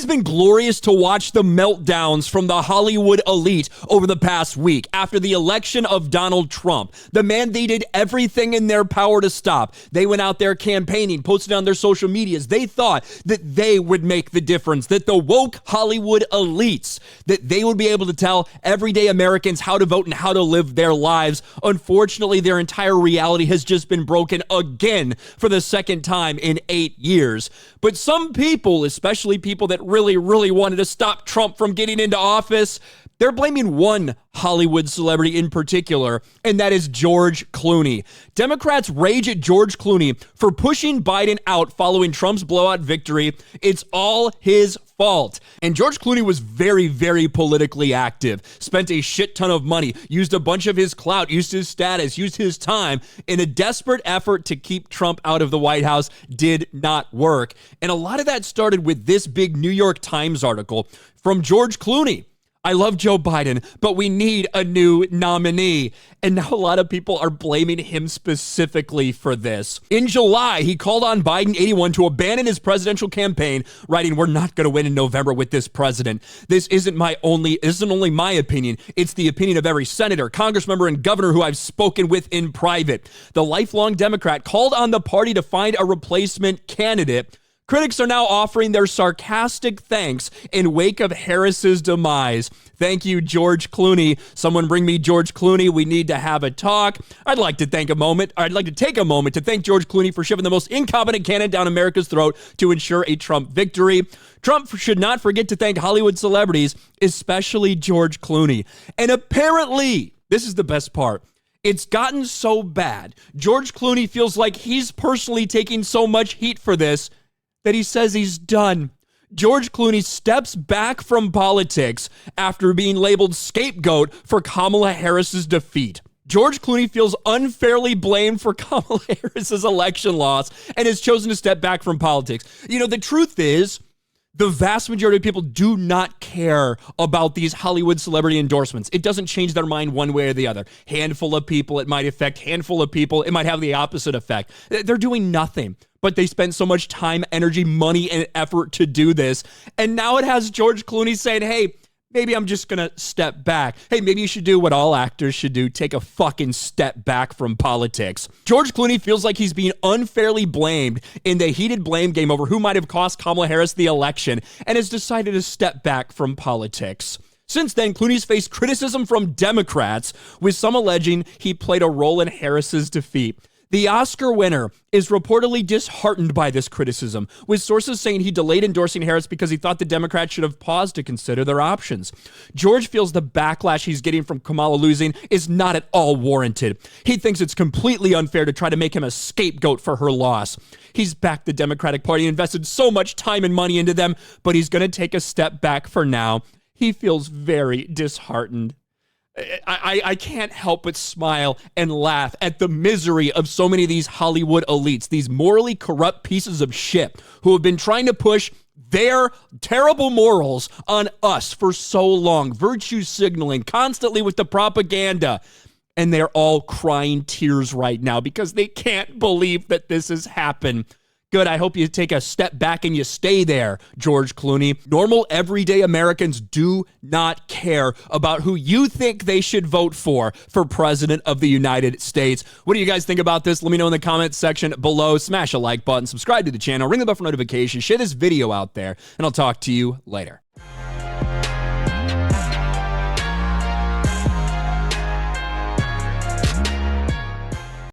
has been glorious to watch the meltdowns from the Hollywood elite over the past week after the election of Donald Trump. The man they did everything in their power to stop. They went out there campaigning, posted on their social medias. They thought that they would make the difference, that the woke Hollywood elites, that they would be able to tell everyday Americans how to vote and how to live their lives. Unfortunately, their entire reality has just been broken again for the second time in 8 years. But some people, especially people that really wanted to stop Trump from getting into office, they're blaming one Hollywood celebrity in particular, and that is George Clooney. Democrats rage at George Clooney for pushing Biden out following Trump's blowout victory. It's all his fault. And George Clooney was very politically active, spent a shit ton of money, used a bunch of his clout, used his status, used his time in a desperate effort to keep Trump out of the White House. Did not work. And a lot of that started with this big New York Times article from George Clooney. I love Joe Biden, but we need a new nominee. And now a lot of people are blaming him specifically for this. In July, he called on Biden 81 to abandon his presidential campaign, writing, "We're not going to win in November with this president. This isn't only my opinion. It's the opinion of every senator, congressmember, and governor who I've spoken with in private." The lifelong Democrat called on the party to find a replacement candidate. Critics are now offering their sarcastic thanks in wake of Harris's demise. Thank you, George Clooney. Someone bring me George Clooney. We need to have a talk. I'd like to take a moment to thank George Clooney for shoving the most incompetent candidate down America's throat to ensure a Trump victory. Trump should not forget to thank Hollywood celebrities, especially George Clooney. And apparently, this is the best part, it's gotten so bad, George Clooney feels like he's personally taking so much heat for this that he says he's done. George Clooney steps back from politics after being labeled scapegoat for Kamala Harris's defeat. George Clooney feels unfairly blamed for Kamala Harris's election loss and has chosen to step back from politics. You know, the truth is, the vast majority of people do not care about these Hollywood celebrity endorsements. It doesn't change their mind one way or the other. Handful of people it might affect, handful of people it might have the opposite effect. They're doing nothing, but they spend so much time, energy, money, and effort to do this. And now it has George Clooney saying, hey, maybe I'm just going to step back. Hey, maybe you should do what all actors should do. Take a fucking step back from politics. George Clooney feels like he's being unfairly blamed in the heated blame game over who might have cost Kamala Harris the election and has decided to step back from politics. Since then, Clooney's faced criticism from Democrats, with some alleging he played a role in Harris's defeat. The Oscar winner is reportedly disheartened by this criticism, with sources saying he delayed endorsing Harris because he thought the Democrats should have paused to consider their options. George feels the backlash he's getting from Kamala losing is not at all warranted. He thinks it's completely unfair to try to make him a scapegoat for her loss. He's backed the Democratic Party, invested so much time and money into them, but he's going to take a step back for now. He feels very disheartened. I can't help but smile and laugh at the misery of so many of these Hollywood elites, these morally corrupt pieces of shit who have been trying to push their terrible morals on us for so long, virtue signaling constantly with the propaganda. And they're all crying tears right now because they can't believe that this has happened. Good, I hope you take a step back and you stay there, George Clooney. Normal, everyday Americans do not care about who you think they should vote for President of the United States. What do you guys think about this? Let me know in the comments section below. Smash a like button, subscribe to the channel, ring the bell for notifications, share this video out there, and I'll talk to you later.